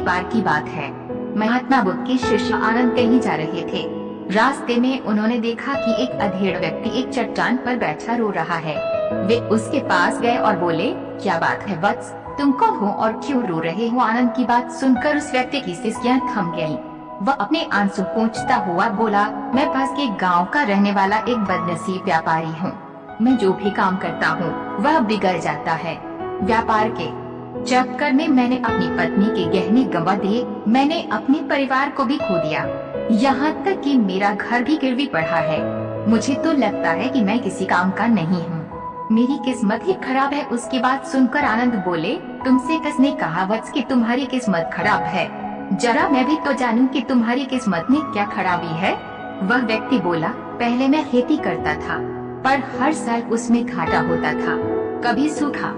बार की बात है। महात्मा बुद्ध के शिष्य आनंद कहीं जा रहे थे। रास्ते में उन्होंने देखा कि एक अधेड़ व्यक्ति एक चट्टान पर बैठा रो रहा है। वे उसके पास गए और बोले, क्या बात है वत्स, तुम कौन हो और क्यों रो रहे हो? आनंद की बात सुनकर उस व्यक्ति की सिसकियां थम गईं। वह अपने आंसू पोंछता हुआ बोला, मैं पास के गांव का रहने वाला एक बदनसीब व्यापारी हूँ। मैं जो भी काम करता हूँ वह बिगड़ जाता है। व्यापार के चक्कर में मैंने अपनी पत्नी के गहने गंवा दिए, मैंने अपने परिवार को भी खो दिया, यहाँ तक कि मेरा घर भी गिरवी पड़ा है। मुझे तो लगता है कि मैं किसी काम का नहीं हूँ, मेरी किस्मत ही खराब है। उसकी बात सुनकर आनंद बोले, तुमसे किसने कहा वत्स कि तुम्हारी किस्मत खराब है? जरा मैं भी तो जानूं कि तुम्हारी किस्मत में क्या खराबी है। वह व्यक्ति बोला, पहले मैं खेती करता था, पर हर साल उसमें घाटा होता था। कभी सूखा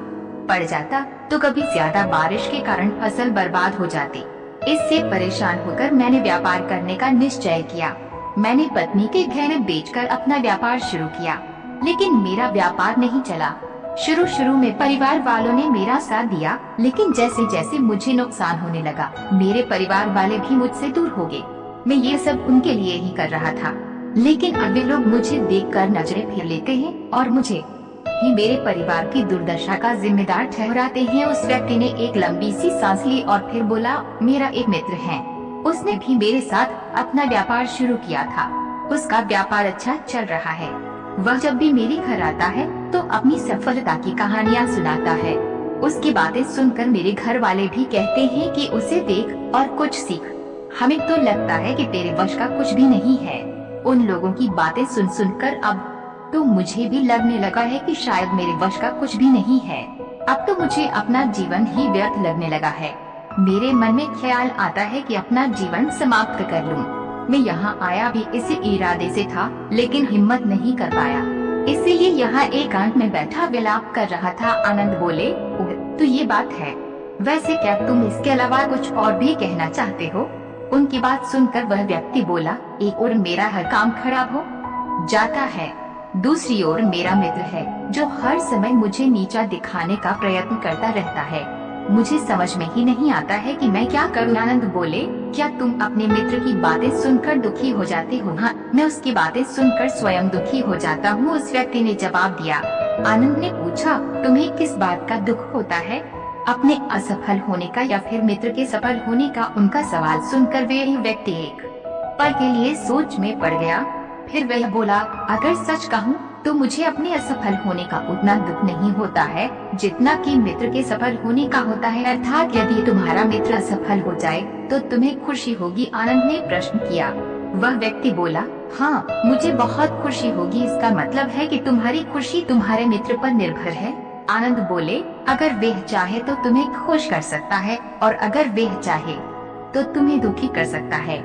पड़ जाता तो कभी ज्यादा बारिश के कारण फसल बर्बाद हो जाती। इससे परेशान होकर मैंने व्यापार करने का निश्चय किया। मैंने पत्नी के गहने बेचकर अपना व्यापार शुरू किया, लेकिन मेरा व्यापार नहीं चला। शुरू में परिवार वालों ने मेरा साथ दिया, लेकिन जैसे जैसे मुझे नुकसान होने लगा, मेरे परिवार वाले भी मुझसे दूर हो गए। मैं ये सब उनके लिए ही कर रहा था, लेकिन अब वे लोग मुझे देखकर नजरें फेर लेते हैं और मुझे ही मेरे परिवार की दुर्दशा का जिम्मेदार ठहराते हैं। उस व्यक्ति ने एक लंबी सी सांस ली और फिर बोला, मेरा एक मित्र है, उसने भी मेरे साथ अपना व्यापार शुरू किया था। उसका व्यापार अच्छा चल रहा है। वह जब भी मेरे घर आता है तो अपनी सफलता की कहानियाँ सुनाता है। उसकी बातें सुनकर मेरे घर वाले भी कहते हैं कि उसे देख और कुछ सीख। हमें तो लगता है कि तेरे वश का कुछ भी नहीं है। उन लोगों की बातें सुन सुनकर अब तो मुझे भी लगने लगा है कि शायद मेरे वश का कुछ भी नहीं है। अब तो मुझे अपना जीवन ही व्यर्थ लगने लगा है। मेरे मन में ख्याल आता है कि अपना जीवन समाप्त कर लूं। मैं यहाँ आया भी इसी इरादे से था, लेकिन हिम्मत नहीं कर पाया, इसीलिए यहाँ एकांत में बैठा विलाप कर रहा था। आनंद बोले, तो ये बात है। वैसे क्या तुम इसके अलावा कुछ और भी कहना चाहते हो? उनकी बात सुनकर वह व्यक्ति बोला, एक ओर मेरा हर काम खराब हो जाता है, दूसरी ओर मेरा मित्र है जो हर समय मुझे नीचा दिखाने का प्रयत्न करता रहता है। मुझे समझ में ही नहीं आता है कि मैं क्या करूं। आनंद बोले, क्या तुम अपने मित्र की बातें सुनकर दुखी हो जाते हो? हाँ, मैं उसकी बातें सुनकर स्वयं दुखी हो जाता हूँ, उस व्यक्ति ने जवाब दिया। आनंद ने पूछा, तुम्हें किस बात का दुख होता है, अपने असफल होने का या फिर मित्र के सफल होने का? उनका सवाल सुनकर वह व्यक्ति एक पल के लिए सोच में पड़ गया। फिर वह बोला, अगर सच कहूँ तो मुझे अपने असफल होने का उतना दुख नहीं होता है जितना कि मित्र के सफल होने का होता है। अर्थात यदि तुम्हारा मित्र असफल हो जाए तो तुम्हें खुशी होगी? आनंद ने प्रश्न किया। वह व्यक्ति बोला, हाँ, मुझे बहुत खुशी होगी। इसका मतलब है कि तुम्हारी खुशी तुम्हारे मित्र पर निर्भर है? आनंद बोले, अगर वह चाहे तो तुम्हें खुश कर सकता है, और अगर वह चाहे तो तुम्हें दुखी कर सकता है।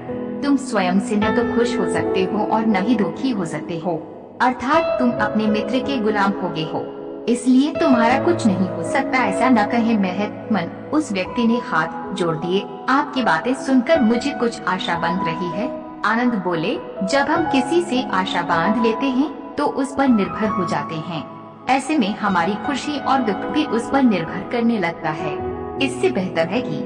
तुम स्वयं से न तो खुश हो सकते हो और न ही दुखी हो सकते हो, अर्थात तुम अपने मित्र के गुलाम हो गए हो, इसलिए तुम्हारा कुछ नहीं हो सकता। ऐसा न कहे महत्मन, उस व्यक्ति ने हाथ जोड़ दिए। आपकी बातें सुनकर मुझे कुछ आशा बंध रही है। आनंद बोले, जब हम किसी से आशा बांध लेते हैं तो उस पर निर्भर हो जाते हैं। ऐसे में हमारी खुशी और दुख भी उस पर निर्भर करने लगता है। इससे बेहतर है कि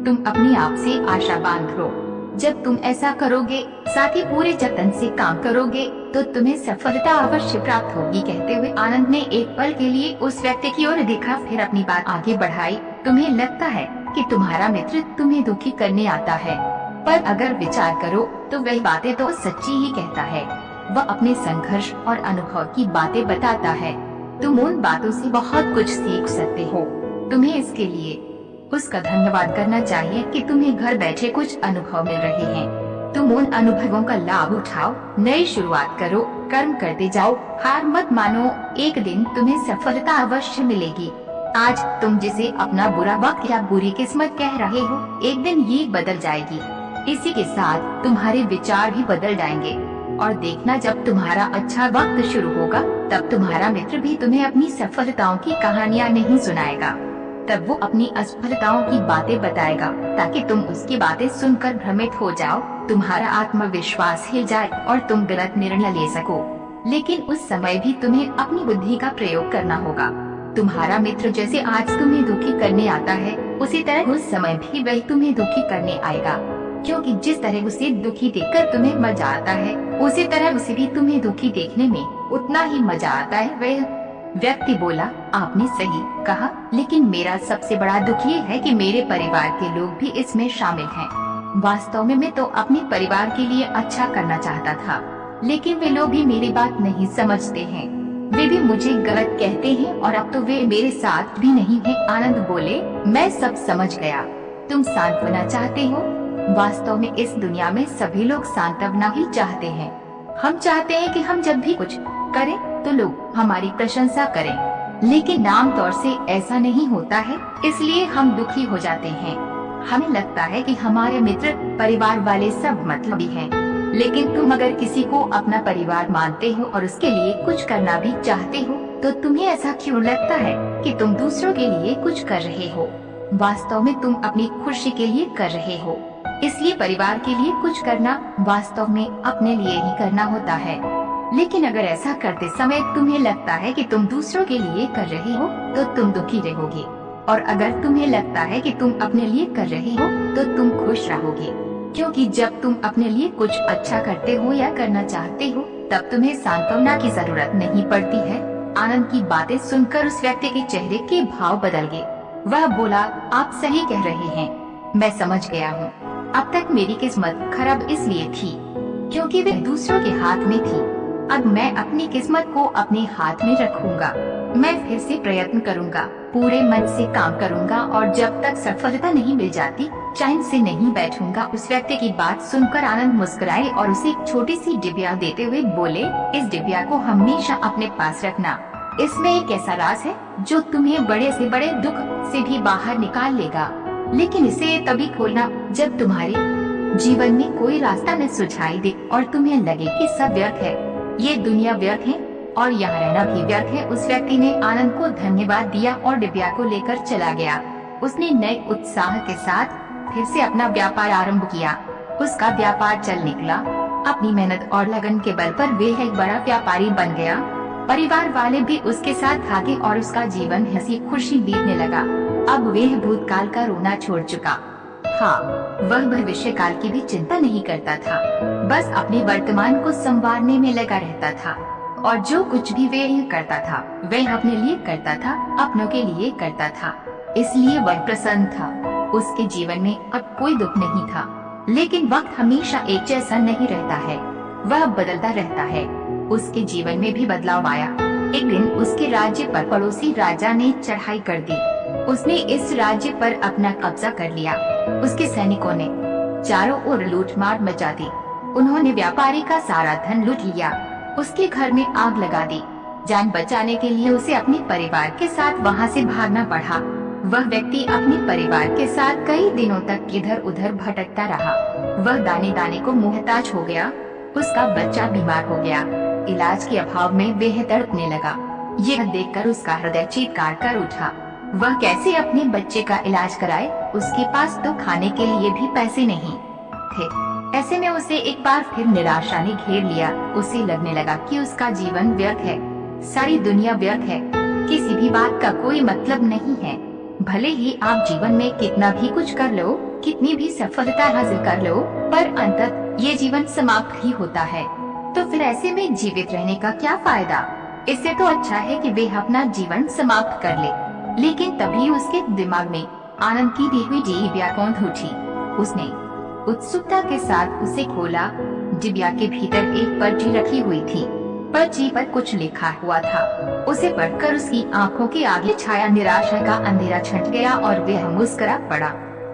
तुम अपने आप से आशा बांध लो। जब तुम ऐसा करोगे, साथ ही पूरे जतन से काम करोगे, तो तुम्हें सफलता अवश्य प्राप्त होगी। कहते हुए आनंद ने एक पल के लिए उस व्यक्ति की ओर देखा, फिर अपनी बात आगे बढ़ाई। तुम्हें लगता है कि तुम्हारा मित्र तुम्हें दुखी करने आता है, पर अगर विचार करो तो वह बातें तो सच्ची ही कहता है। वह अपने संघर्ष और अनुभव की बातें बताता है। तुम उन बातों से बहुत कुछ सीख सकते हो। तुम्हें इसके लिए उसका धन्यवाद करना चाहिए कि तुम्हें घर बैठे कुछ अनुभव मिल रहे हैं। तुम उन अनुभवों का लाभ उठाओ, नई शुरुआत करो, कर्म करते जाओ, हार मत मानो। एक दिन तुम्हें सफलता अवश्य मिलेगी। आज तुम जिसे अपना बुरा वक्त या बुरी किस्मत कह रहे हो, एक दिन ये बदल जाएगी। इसी के साथ तुम्हारे विचार भी बदल जाएंगे, और देखना, जब तुम्हारा अच्छा वक्त शुरू होगा तब तुम्हारा मित्र भी तुम्हें अपनी सफलताओं की कहानियाँ नहीं सुनाएगा, तब वो अपनी असफलताओं की बातें बताएगा, ताकि तुम उसकी बातें सुनकर भ्रमित हो जाओ, तुम्हारा आत्मविश्वास हिल जाए और तुम गलत निर्णय ले सको। लेकिन उस समय भी तुम्हें अपनी बुद्धि का प्रयोग करना होगा। तुम्हारा मित्र जैसे आज तुम्हें दुखी करने आता है, उसी तरह उस समय भी वह तुम्हें दुखी करने आएगा, क्योंकि जिस तरह उसे दुखी देखकर तुम्हें मजा आता है, उसी तरह उसे भी तुम्हें दुखी देखने में उतना ही मजा आता है। वह व्यक्ति बोला, आपने सही कहा, लेकिन मेरा सबसे बड़ा दुख ये है कि मेरे परिवार के लोग भी इसमें शामिल हैं। वास्तव में मैं तो अपने परिवार के लिए अच्छा करना चाहता था, लेकिन वे लोग भी मेरी बात नहीं समझते हैं। वे भी मुझे गलत कहते हैं और अब तो वे मेरे साथ भी नहीं हैं। आनंद बोले, मैं सब समझ गया, तुम सांत्वना चाहते हो। वास्तव में इस दुनिया में सभी लोग सांत्वना ही चाहते हैं। हम चाहते हैं कि हम जब भी कुछ करें तो लोग हमारी प्रशंसा करें, लेकिन आमतौर से ऐसा नहीं होता है, इसलिए हम दुखी हो जाते हैं। हमें लगता है कि हमारे मित्र परिवार वाले सब मतलबी हैं, लेकिन तुम अगर किसी को अपना परिवार मानते हो और उसके लिए कुछ करना भी चाहते हो, तो तुम्हें ऐसा क्यों लगता है कि तुम दूसरों के लिए कुछ कर रहे हो? वास्तव में तुम अपनी खुशी के लिए कर रहे हो, इसलिए परिवार के लिए कुछ करना वास्तव में अपने लिए ही करना होता है। लेकिन अगर ऐसा करते समय तुम्हें लगता है कि तुम दूसरों के लिए कर रहे हो, तो तुम दुखी रहोगे, और अगर तुम्हें लगता है कि तुम अपने लिए कर रहे हो, तो तुम खुश रहोगे, क्योंकि जब तुम अपने लिए कुछ अच्छा करते हो या करना चाहते हो, तब तुम्हें सांत्वना की जरूरत नहीं पड़ती है। आनंद की बातें सुनकर उस व्यक्ति के चेहरे के भाव बदल गए। वह बोला, आप सही कह रहे हैं, मैं समझ गया हूँ। अब तक मेरी किस्मत खराब इसलिए थी क्योंकि वे दूसरों के हाथ में थी। अब मैं अपनी किस्मत को अपने हाथ में रखूंगा। मैं फिर से प्रयत्न करूंगा, पूरे मन से काम करूंगा, और जब तक सफलता नहीं मिल जाती चैन से नहीं बैठूंगा। उस व्यक्ति की बात सुनकर आनंद मुस्कुराए और उसे एक छोटी सी डिबिया देते हुए बोले, इस डिबिया को हमेशा अपने पास रखना। इसमें एक ऐसा राज है जो तुम्हें बड़े से बड़े दुख से भी बाहर निकाल लेगा, लेकिन इसे तभी खोलना जब तुम्हारे जीवन में कोई रास्ता न सुझाई दे और तुम्हें लगे कि सब व्यर्थ है, ये दुनिया व्यर्थ है और यहाँ रहना भी व्यर्थ है। उस व्यक्ति ने आनंद को धन्यवाद दिया और डिबिया को लेकर चला गया। उसने नए उत्साह के साथ फिर से अपना व्यापार आरंभ किया। उसका व्यापार चल निकला। अपनी मेहनत और लगन के बल पर वे एक बड़ा व्यापारी बन गया। परिवार वाले भी उसके साथ भागे और उसका जीवन हंसी खुशी बीतने लगा। अब वह भूतकाल का रोना छोड़ चुका। हाँ, वह भविष्य काल की भी चिंता नहीं करता था, बस अपने वर्तमान को संवारने में लगा रहता था। और जो कुछ भी वह करता था, वह अपने लिए करता था, अपनों के लिए करता था, इसलिए वह प्रसन्न था। उसके जीवन में अब कोई दुख नहीं था। लेकिन वक्त हमेशा एक जैसा नहीं रहता है, वह बदलता रहता है। उसके जीवन में भी बदलाव आया। एक दिन उसके राज्य पर पड़ोसी राजा ने चढ़ाई कर दी। उसने इस राज्य पर अपना कब्जा कर लिया। उसके सैनिकों ने चारों ओर लूटमार मचा दी। उन्होंने व्यापारी का सारा धन लूट लिया। उसके घर में आग लगा दी। जान बचाने के लिए उसे अपने परिवार के साथ वहाँ से भागना पड़ा। वह व्यक्ति अपने परिवार के साथ कई दिनों तक इधर उधर भटकता रहा। वह दाने दाने को मुहताज हो गया। उसका बच्चा बीमार हो गया। इलाज के अभाव में वह तड़पने लगा। यह देखकर उसका हृदय चीत्कार कर उठा। वह कैसे अपने बच्चे का इलाज कराए? उसके पास तो खाने के लिए भी पैसे नहीं थे। ऐसे में उसे एक बार फिर निराशा ने घेर लिया। उसे लगने लगा कि उसका जीवन व्यर्थ है, सारी दुनिया व्यर्थ है, किसी भी बात का कोई मतलब नहीं है। भले ही आप जीवन में कितना भी कुछ कर लो, कितनी भी सफलता हासिल कर लो, पर अंततः ये जीवन समाप्त ही होता है। तो फिर ऐसे में जीवित रहने का क्या फायदा? इससे तो अच्छा है कि वे अपना जीवन समाप्त कर ले। लेकिन तभी उसके दिमाग में आनंद की दी हुई डिबिया कौंध उठी। उसने उत्सुकता के साथ उसे खोला। डिबिया के भीतर एक पर्ची रखी हुई थी। पर्ची पर कुछ लिखा हुआ था। उसे पढ़कर उसकी आंखों के आगे छाया निराशा का अंधेरा छट गया और वह मुस्कुरा पड़ा।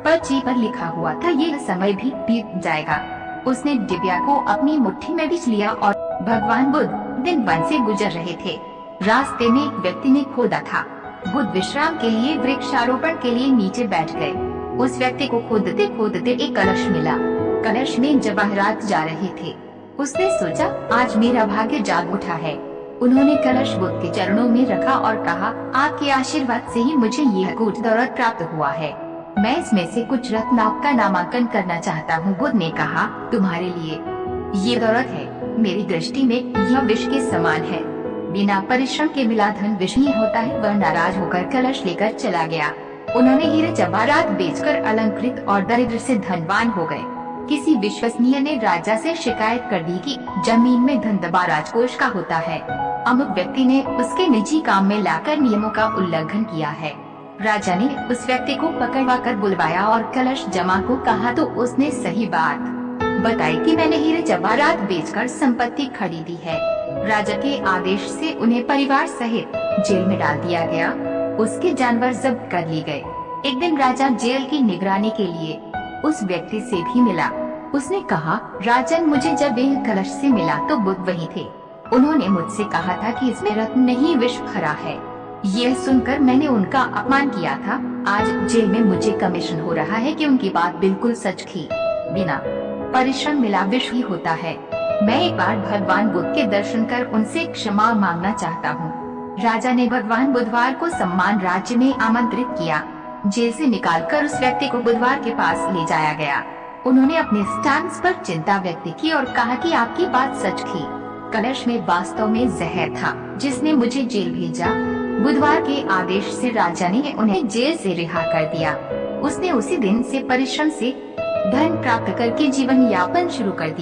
पर्ची पर लिखा हुआ था, यह समय भी बीत जाएगा। उसने डिबिया को अपनी मुट्ठी में बिछ लिया और भगवान बुद्ध दिन वन से गुजर रहे थे। रास्ते में एक व्यक्ति ने खोदा था। बुद्ध विश्राम के लिए वृक्षारोपण के लिए नीचे बैठ गए। उस व्यक्ति को खोदते खोदते एक कलश मिला। कलश में जवाहरात जा रहे थे। उसने सोचा, आज मेरा भाग्य जाग उठा है। उन्होंने कलश बुद्ध के चरणों में रखा और कहा, आपके आशीर्वाद से ही मुझे यह कूट दौलत प्राप्त हुआ है। मैं इसमें से कुछ रत्नों का नामांकन करना चाहता हूँ। बुद्ध ने कहा, तुम्हारे लिए ये दौलत है। मेरी दृष्टि में यह विष के समान है। बिना परिश्रम के मिला धन विष ही होता है। वह नाराज होकर कलश लेकर चला गया। उन्होंने हीरे जवाहरात बेचकर अलंकृत और दरिद्र से धनवान हो गए। किसी विश्वसनीय ने राजा से शिकायत कर दी कि जमीन में धन दबा राजकोष का होता है। अमुक व्यक्ति ने उसके निजी काम में लाकर नियमों का उल्लंघन किया है। राजा ने उस व्यक्ति को पकड़वा कर बुलवाया और कलश जमा को कहा तो उसने सही बात बताई कि मैंने हीरे जवाहरात बेचकर संपत्ति खरीदी है। राजा के आदेश से उन्हें परिवार सहित जेल में डाल दिया गया। उसके जानवर जब्त कर लिए गए। एक दिन राजा जेल की निगरानी के लिए उस व्यक्ति से भी मिला। उसने कहा, राजन, मुझे जब यह कलश से मिला तो बुद्ध वही थे। उन्होंने मुझसे कहा था कि इसमें रत्न नहीं विष भरा है। यह सुनकर मैंने उनका अपमान किया था। आज जेल में मुझे कमीशन हो रहा है कि उनकी बात बिल्कुल सच थी। बिना परिश्रम मिला विष ही होता है। मैं एक बार भगवान बुद्ध के दर्शन कर उनसे क्षमा मांगना चाहता हूँ। राजा ने भगवान बुधवार को सम्मान राज्य में आमंत्रित किया। जेल से निकालकर उस व्यक्ति को बुधवार के पास ले जाया गया। उन्होंने अपने स्टैंड पर चिंता व्यक्त की और कहा कि आपकी बात सच थी। कलश में वास्तव में जहर था जिसने मुझे जेल भेजा। बुधवार के आदेश से राजा ने उन्हें जेल से रिहा कर दिया। उसने उसी दिन से परिश्रम से धन प्राप्त करके जीवन यापन शुरू कर दिया।